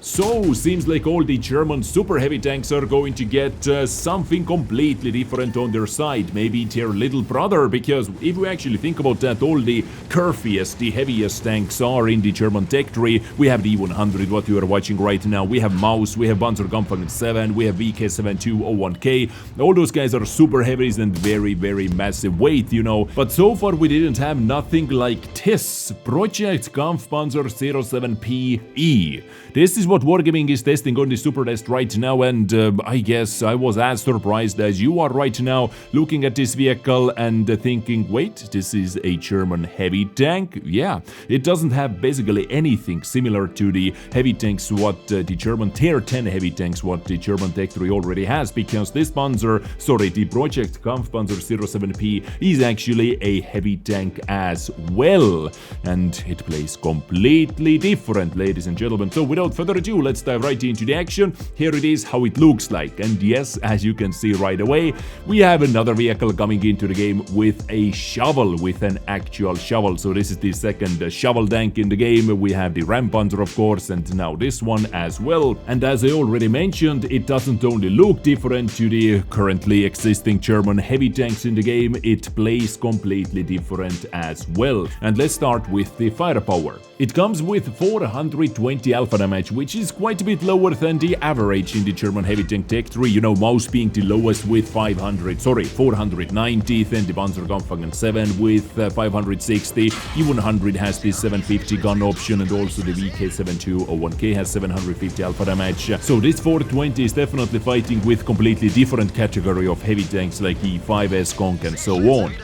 So, seems like all the German super heavy tanks are going to get something completely different on their side. Maybe their little brother, because if we actually think about that, all the curviest, the heaviest tanks are in the German tech tree. We have the E100, what you are watching right now. We have Maus, we have Panzerkampfwagen 7, we have VK7201K. All those guys are super heavies and very, very massive weight, you know. But so far we didn't have nothing like this. Project Kampfpanzer 07PE. This is what Wargaming is testing on the Supertest right now, and I guess I was as surprised as you are right now looking at this vehicle and thinking, wait, this is a German heavy tank? Yeah, it doesn't have basically anything similar to the heavy tanks what the German Tier 10 heavy tanks what the German Tech 3 already has, because this the Project Kampfpanzer 07P is actually a heavy tank as well, and it plays completely different, ladies and gentlemen. So without further ado, let's dive right into the action. Here it is, how it looks like. And yes, as you can see right away, we have another vehicle coming into the game with a shovel, with an actual shovel. So this is the second shovel tank in the game. We have the Rampanzer, of course, and now this one as well. And as I already mentioned, it doesn't only look different to the currently existing German heavy tanks in the game, it plays completely different as well. And let's start with the firepower. It comes with 420 alpha damage, which is quite a bit lower than the average in the German heavy tank tech 3. You know, Maus being the lowest with 490, then the Panzerkampfwagen 7 with 560. E100 has this 750 gun option, and also the VK7201K has 750 alpha damage. So this 420 is definitely fighting with completely different category of heavy tanks like E5, S-Conk and so on.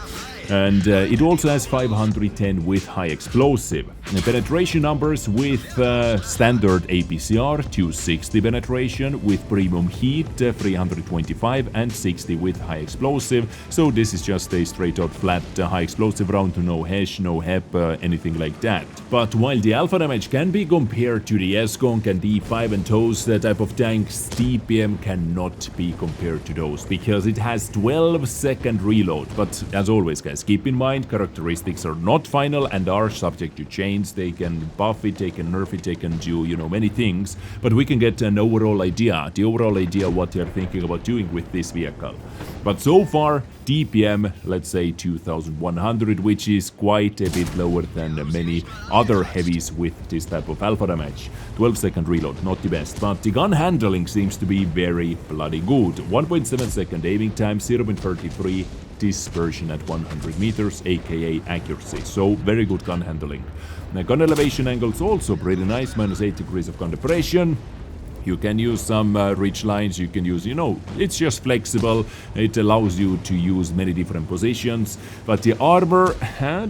And it also has 510 with high explosive. The penetration numbers with standard APCR, 260 penetration, with premium heat, 325 and 60 with high explosive. So this is just a straight out flat high explosive round, no HESH, no HEP, anything like that. But while the alpha damage can be compared to the S-Conk and E5 and those type of tanks, DPM cannot be compared to those, because it has 12-second reload. But as always, guys, keep in mind, characteristics are not final and are subject to change. They can buff it, they can nerf it, they can do, you know, many things, but we can get an overall idea, what they're thinking about doing with this vehicle. But so far, DPM, let's say 2100, which is quite a bit lower than many other heavies with this type of alpha damage. 12-second reload, not the best, but the gun handling seems to be very bloody good. 1.7 second aiming time, 0.33 dispersion at 100 meters, aka accuracy. So very good gun handling. The gun elevation angles also pretty nice, -8 degrees of gun depression. You can use some ridge lines, you can use, you know, it's just flexible. It allows you to use many different positions. But the armor,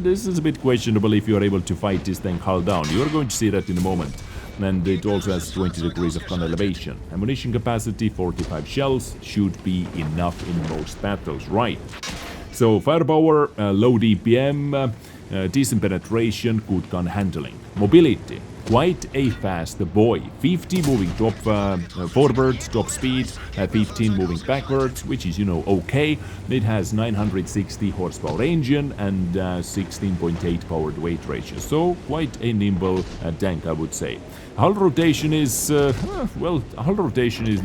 this is a bit questionable if you're able to fight this tank hull down. You're going to see that in a moment. And it also has 20 degrees of gun elevation. Ammunition capacity, 45 shells, should be enough in most battles, right? So firepower, low DPM, decent penetration, good gun handling. Mobility, quite a fast boy. 50 moving top forward, top speed, 15 moving backwards, which is, you know, okay. It has 960 horsepower engine and 16.8 powered weight ratio. So quite a nimble tank, I would say. Hull rotation is, hull rotation is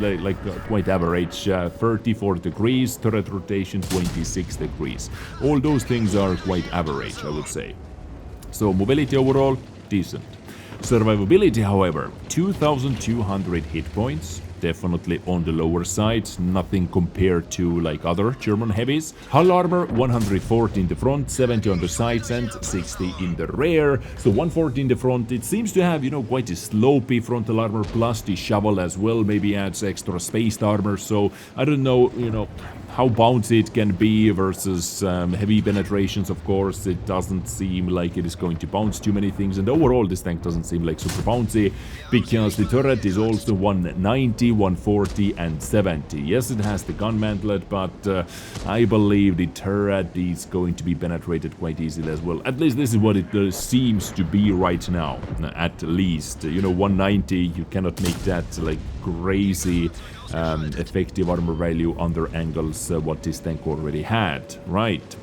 quite average, 34 degrees, turret rotation 26 degrees. All those things are quite average, I would say. So mobility overall, decent. Survivability, however, 2200 hit points, definitely on the lower side, nothing compared to like other German heavies. Hull armor, 140 in the front, 70 on the sides and 60 in the rear. So 140 in the front, it seems to have, you know, quite a slopey frontal armor, plus the shovel as well maybe adds extra spaced armor. So I don't know, you know, how bouncy it can be versus heavy penetrations. Of course, it doesn't seem like it is going to bounce too many things, and overall this tank doesn't seem like super bouncy, because the turret is also 190, 140 and 70. Yes, it has the gun mantlet, but I believe the turret is going to be penetrated quite easily as well. At least this is what it seems to be right now, at least. You know, 190, you cannot make that like crazy effective armor value under angles what this tank already had, right?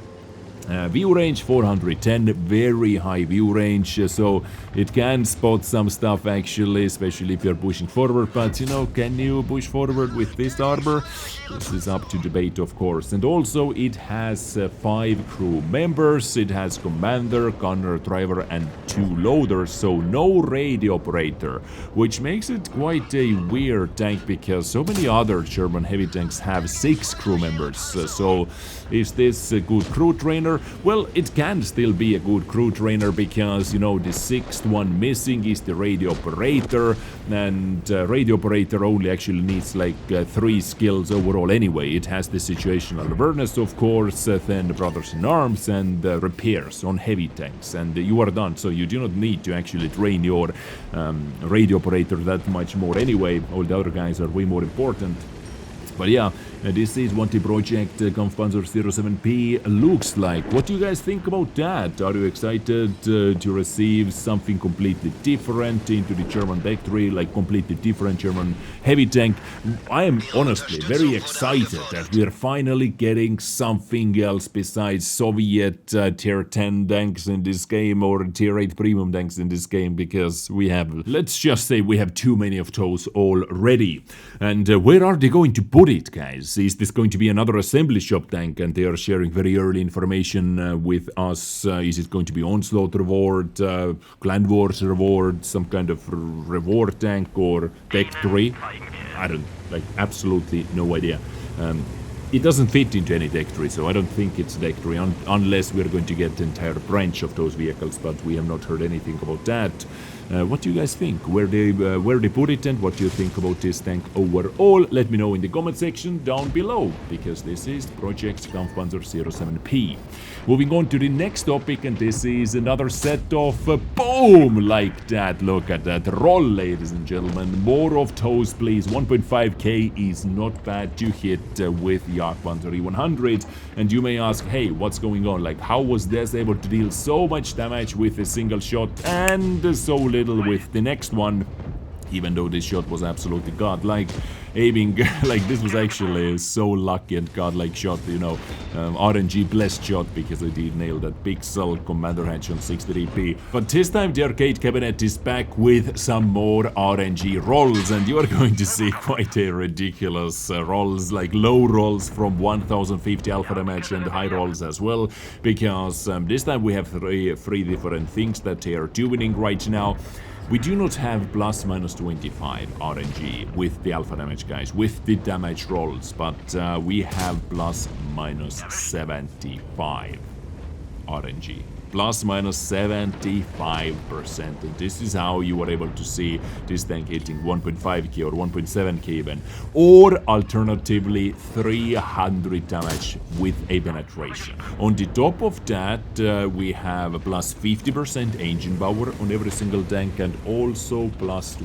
View range 410, very high view range, so it can spot some stuff actually, especially if you're pushing forward, but you know, can you push forward with this armor? This is up to debate, of course. And also it has 5 crew members, it has commander, gunner, driver and 2 loaders, so no radio operator, which makes it quite a weird tank because so many other German heavy tanks have 6 crew members. So is this a good crew trainer? Well, it can still be a good crew trainer because, you know, the 6th one missing is the radio operator, and radio operator only actually needs like 3 skills overall anyway. It has the situational awareness, of course, then brothers in arms and repairs on heavy tanks, and you are done. So you do not need to actually train your radio operator that much more anyway. All the other guys are way more important. But yeah, this is what the project Kampfpanzer 07P looks like. What do you guys think about that? Are you excited to receive something completely different into the German factory, like completely different German heavy tank? I am honestly very excited that we are finally getting something else besides Soviet tier 10 tanks in this game or tier 8 premium tanks in this game, because we have, let's just say we have too many of those already. And where are they going to put it, guys? Is this going to be another assembly shop tank and they are sharing very early information with us? Is it going to be Onslaught reward, Clan Wars reward, some kind of reward tank, or Deck 3? I don't, like, absolutely no idea. It doesn't fit into any Deck 3, so I don't think it's Deck 3 unless we're going to get the entire branch of those vehicles, but we have not heard anything about that. What do you guys think? Where they put it, and what do you think about this tank overall? Let me know in the comment section down below, because this is Project Kampfpanzer 07P. Moving on to the next topic, and this is another set of boom, like that. Look at that roll, ladies and gentlemen. More of those, please. 1.5k is not bad to hit with Jagdpanzer E100. And you may ask, hey, what's going on? Like, how was Des able to deal so much damage with a single shot and so little with the next one? Even though this shot was absolutely godlike, aiming like this was actually so lucky and godlike shot, you know, RNG blessed shot, because I did nail that pixel commander hatch on 63p. But this time the arcade cabinet is back with some more RNG rolls, and you are going to see quite a ridiculous rolls, like low rolls from 1050 alpha damage and high rolls as well, because this time we have three different things that they are doing right now. We do not have plus minus 25 RNG with the alpha damage, guys, with the damage rolls, but we have plus minus 75 RNG. Plus minus 75%, and this is how you were able to see this tank hitting 1.5k or 1.7k even, or alternatively 300 damage with a penetration. On the top of that, we have a plus 50% engine power on every single tank, and also minus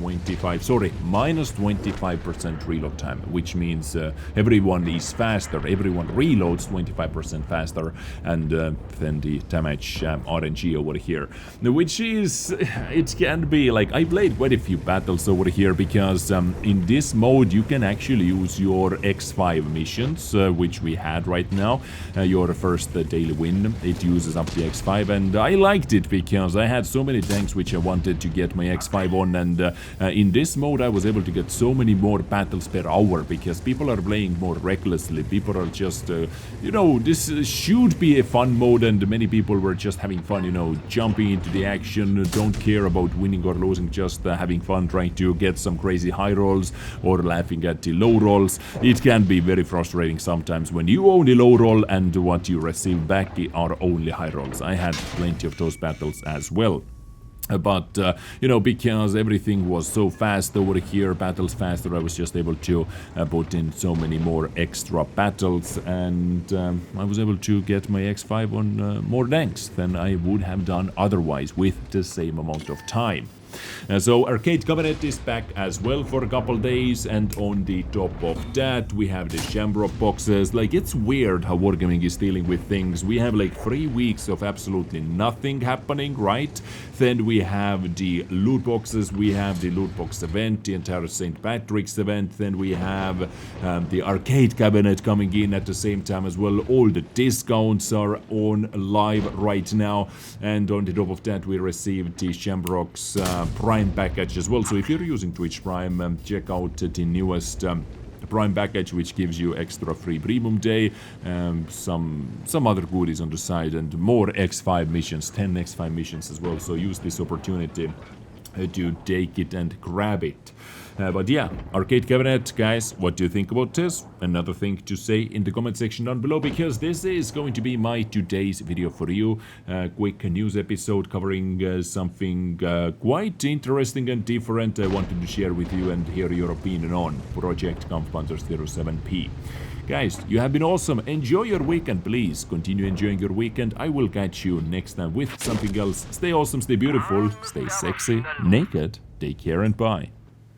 25% reload time, which means everyone is faster, everyone reloads 25% faster, and then the damage RNG over here, which is, it can be like, I played quite a few battles over here, because in this mode you can actually use your X5 missions, which we had right now, your first daily win. It uses up the X5, and I liked it because I had so many tanks which I wanted to get my X5 on, and in this mode I was able to get so many more battles per hour, because people are playing more recklessly, people are just, you know, this should be a fun mode, and many people were just having fun, you know, jumping into the action, don't care about winning or losing, just having fun trying to get some crazy high rolls or laughing at the low rolls. It can be very frustrating sometimes when you only low roll and what you receive back are only high rolls. I had plenty of those battles as well. But, you know, because everything was so fast over here, battles faster, I was just able to put in so many more extra battles, and I was able to get my X5 on more tanks than I would have done otherwise with the same amount of time. So Arcade Cabinet is back as well for a couple days, and on the top of that we have the Shamrock boxes. Like, it's weird how Wargaming is dealing with things. We have like 3 weeks of absolutely nothing happening, right? Then we have the loot boxes, we have the loot box event, the entire St. Patrick's event, then we have the Arcade Cabinet coming in at the same time as well. All the discounts are on live right now, and on the top of that we received the Shamrock's Prime package as well. So if you're using Twitch Prime, check out the newest Prime package, which gives you extra free premium day, some other goodies on the side, and more X5 missions, 10 X5 missions as well. So use this opportunity to take it and grab it. But yeah, Arcade Cabinet, guys, what do you think about this? Another thing to say in the comment section down below, because this is going to be my today's video for you. Quick news episode covering something quite interesting and different I wanted to share with you and hear your opinion on Project Kampfpanzer 07P. Guys, you have been awesome. Enjoy your weekend, please. Continue enjoying your weekend. I will catch you next time with something else. Stay awesome, stay beautiful, stay sexy, naked. Take care and bye.